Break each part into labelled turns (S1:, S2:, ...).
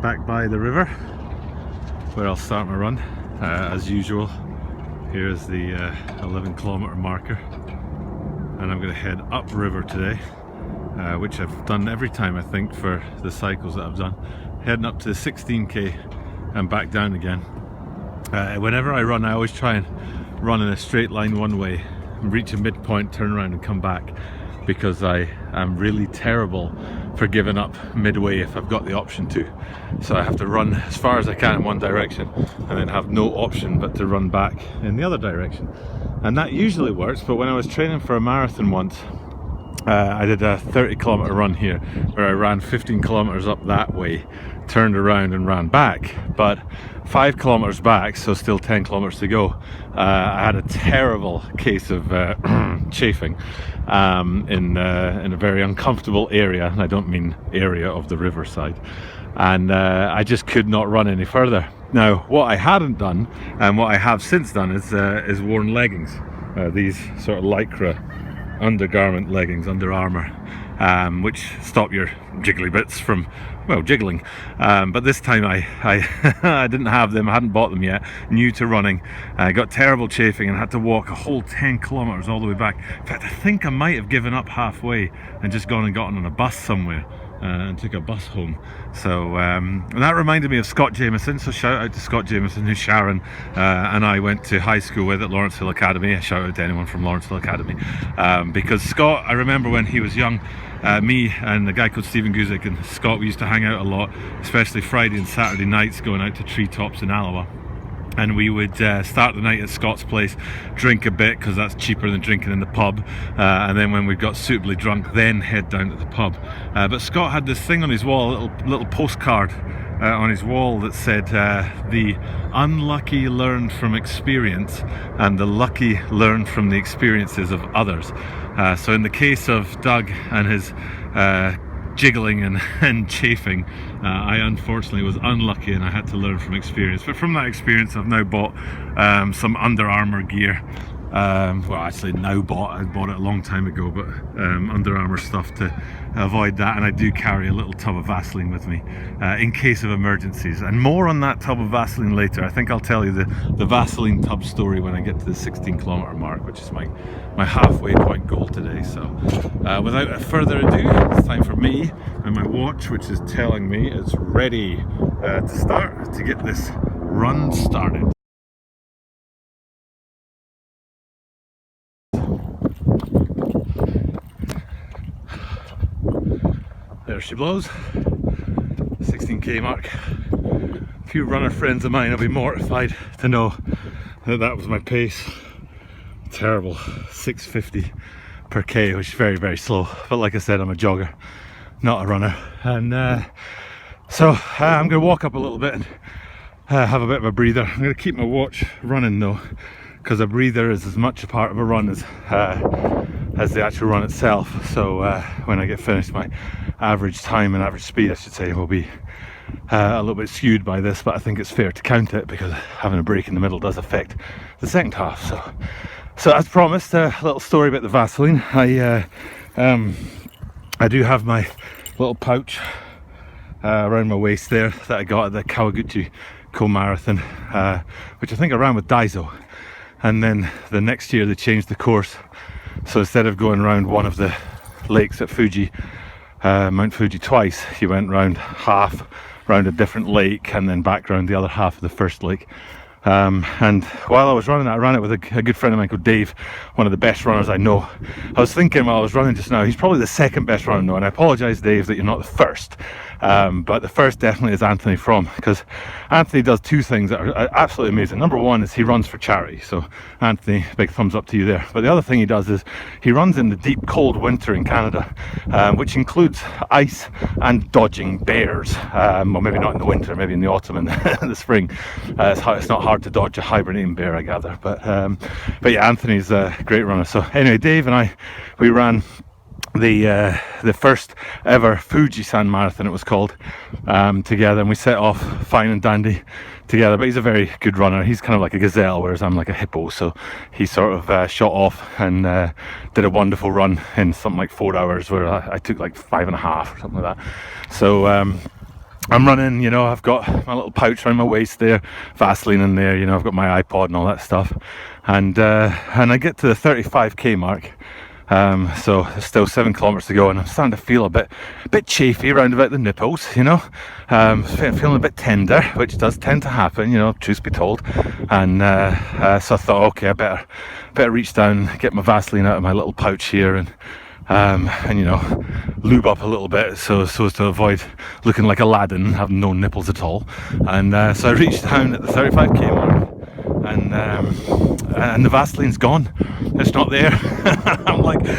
S1: back by the river where I'll start my run. As usual, here's the 11-kilometer marker, and I'm going to head upriver today, which I've done every time I think for the cycles that I've done, heading up to 16k and back down again. Whenever I run, I always try and run in a straight line one way, reach a midpoint, turn around and come back, because I am really terrible for giving up midway if I've got the option to. So I have to run as far as I can in one direction and then have no option but to run back in the other direction. And that usually works, but when I was training for a marathon once, I did a 30-kilometer run here where I ran 15 kilometers up that way, turned around and ran back, but 5 kilometers back, so still 10 kilometers to go, I had a terrible case of chafing in a very uncomfortable area, and I don't mean area of the riverside, and I just could not run any further. Now, what I hadn't done, and what I have since done, is worn leggings, these sort of lycra undergarment leggings, Under Armour, which stop your jiggly bits from, well, jiggling. But this time I I didn't have them, I hadn't bought them yet, new to running. I got terrible chafing and had to walk a whole 10 kilometers all the way back. In fact, I think I might have given up halfway and just gone and gotten on a bus somewhere. And took a bus home. So and that reminded me of Scott Jameson, so shout out to Scott Jameson, who Sharon and I went to high school with at Lawrence Hill Academy. A shout out to anyone from Lawrence Hill Academy, because Scott, I remember when he was young, me and a guy called Stephen Guzik and Scott, we used to hang out a lot, especially Friday and Saturday nights, going out to treetops in Alloa. And we would start the night at Scott's place, drink a bit because that's cheaper than drinking in the pub, and then when we got suitably drunk, then head down to the pub. But Scott had this thing on his wall, a little postcard on his wall that said, the unlucky learn from experience and the lucky learn from the experiences of others. So in the case of Doug and his jiggling and chafing, I unfortunately was unlucky and I had to learn from experience. But from that experience, I've now bought some Under Armour gear. Well, actually now bought, I bought it a long time ago, but Under Armour stuff to avoid that. And I do carry a little tub of Vaseline with me in case of emergencies. And more on that tub of Vaseline later. I think I'll tell you the Vaseline tub story when I get to the 16-kilometer mark, which is my halfway point goal today. So without further ado, it's time for me and my watch, which is telling me it's ready to start, to get this run started. There she blows, 16k mark. A few runner friends of mine will be mortified to know that that was my pace. Terrible, 6:50 per k, which is very, very slow. But like I said, I'm a jogger, not a runner. And so I'm going to walk up a little bit and have a bit of a breather. I'm going to keep my watch running though, because a breather is as much a part of a run as the actual run itself. So when I get finished, my average time and average speed, I should say, will be a little bit skewed by this, but I think it's fair to count it because having a break in the middle does affect the second half. So as promised, a little story about the Vaseline. I do have my little pouch around my waist there that I got at the Kawaguchi co-marathon, which I think I ran with Daiso. And then the next year they changed the course, so instead of going around one of the lakes at Fuji, Mount Fuji twice, you went round half round a different lake and then back round the other half of the first lake. And while I was running it, I ran it with a good friend of mine called Dave, one of the best runners I know. I was thinking while I was running just now, he's probably the second best runner I know, and I apologise, Dave, that you're not the first. But the first definitely is Anthony Fromm, because Anthony does two things that are absolutely amazing. Number one is he runs for charity, so Anthony, big thumbs up to you there. But the other thing he does is he runs in the deep cold winter in Canada, which includes ice and dodging bears. Well, maybe not in the winter, maybe in the autumn and the spring. It's not hard to dodge a hibernating bear, I gather. But yeah, Anthony's a great runner. So anyway, Dave and I, we ran the first ever Fuji-san marathon, it was called, together, and we set off fine and dandy together. But he's a very good runner. He's kind of like a gazelle, whereas I'm like a hippo, so he sort of shot off and did a wonderful run in something like 4 hours, where I took like 5.5 or something like that. So I'm running, you know, I've got my little pouch around my waist there, Vaseline in there, you know, I've got my iPod and all that stuff, and I get to the 35k mark, so there's still 7 kilometers to go, and I'm starting to feel a bit chafy around about the nipples, you know, feeling a bit tender, which does tend to happen, you know, truth be told, and so I thought, okay, I better reach down, get my Vaseline out of my little pouch here, and you know, lube up a little bit so as to avoid looking like Aladdin, having no nipples at all. And so I reached down at the 35k mark, and the Vaseline's gone. It's not there.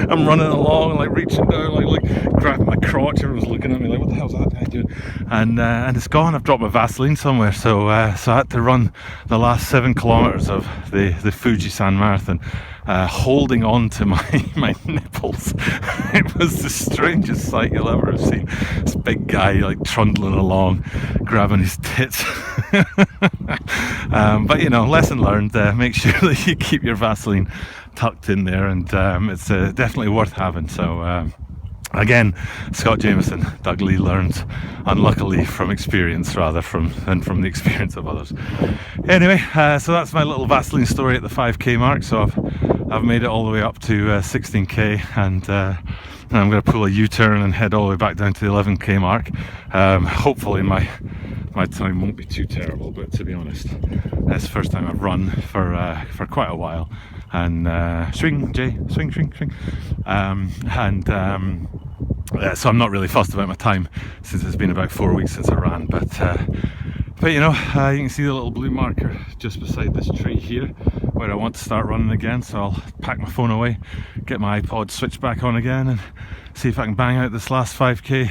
S1: I'm running along, like reaching down, like grabbing my crotch. Everyone's looking at me like, what the hell's that guy doing? And it's gone. I've dropped my Vaseline somewhere, so I had to run the last 7 kilometers of the Fujisan Marathon, holding on to my nipples. It was the strangest sight you'll ever have seen. This big guy like trundling along, grabbing his tits. But you know, lesson learned. Make sure that you keep your Vaseline tucked in there, and it's definitely worth having. So again, Scott Jameson, Doug Lee learns, unluckily, from experience rather than from the experience of others. Anyway, so that's my little Vaseline story at the 5k mark. So I've made it all the way up to 16k, and I'm going to pull a U-turn and head all the way back down to the 11k mark. Hopefully my time won't be too terrible, but to be honest, that's the first time I've run for quite a while. And swing, Jay, swing. So I'm not really fussed about my time, since it's been about 4 weeks since I ran. But you know, you can see the little blue marker just beside this tree here, where I want to start running again. So I'll pack my phone away, get my iPod switched back on again, and see if I can bang out this last 5k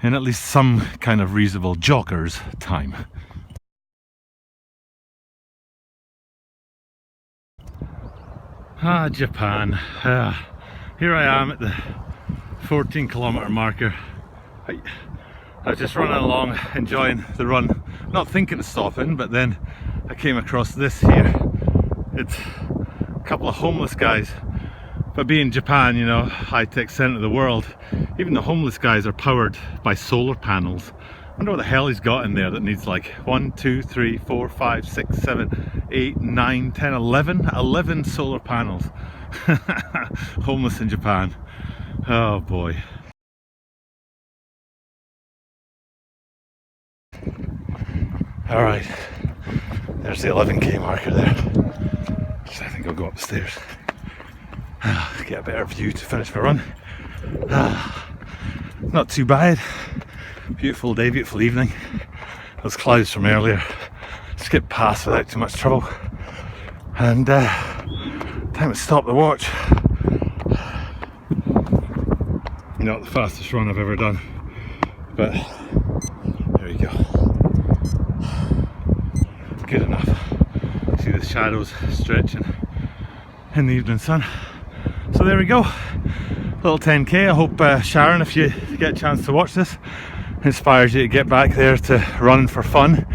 S1: in at least some kind of reasonable jogger's time. Japan. Here I am at the 14 kilometer marker. I was just running along, enjoying the run, not thinking of stopping, but then I came across this here. It's a couple of homeless guys. But being Japan, you know, high-tech centre of the world, even the homeless guys are powered by solar panels. I wonder what the hell he's got in there that needs like 1, 2, 3, 4, 5, 6, 7, 8, 9, 10, 11 solar panels. Homeless in Japan. Oh boy. Alright, there's the 11k marker there. So I think I'll go upstairs, get a better view to finish my run. Not too bad. Beautiful day, beautiful evening. Those clouds from earlier skipped past without too much trouble. And time to stop the watch. Not the fastest run I've ever done, but there you go. Good enough. See the shadows stretching in the evening sun. So there we go. Little 10k. I hope Sharon, if you get a chance to watch this, inspires you to get back there to run for fun.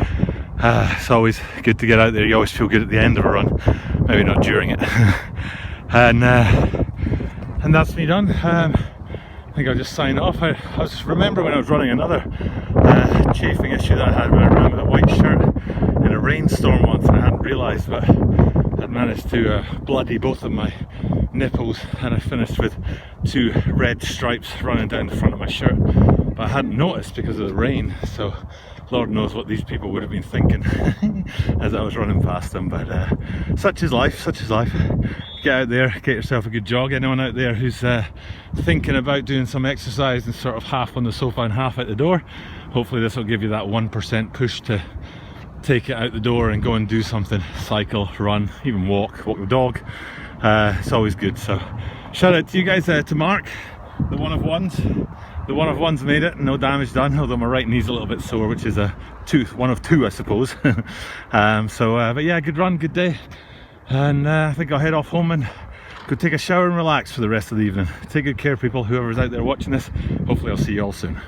S1: It's always good to get out there. You always feel good at the end of a run, maybe not during it. And that's me done. I think I'll just sign off. I just remember when I was running another chafing issue that I had when I ran with a white shirt in a rainstorm once, and I hadn't realised, but I'd managed to bloody both of my nipples, and I finished with 2 red stripes running down the front of my shirt. But I hadn't noticed because of the rain, so Lord knows what these people would have been thinking as I was running past them. But such is life, such is life. Get out there, get yourself a good jog. Anyone out there who's thinking about doing some exercise and sort of half on the sofa and half out the door, hopefully this will give you that 1% push to take it out the door and go and do something. Cycle, run, even walk the dog. It's always good. So shout out to you guys, to Mark, the one of ones. The one of ones made it, no damage done, although my right knee's a little bit sore, which is a one of two I suppose. But yeah, good run, good day, and I think I'll head off home and go take a shower and relax for the rest of the evening. Take good care, people, whoever's out there watching this. Hopefully I'll see you all soon.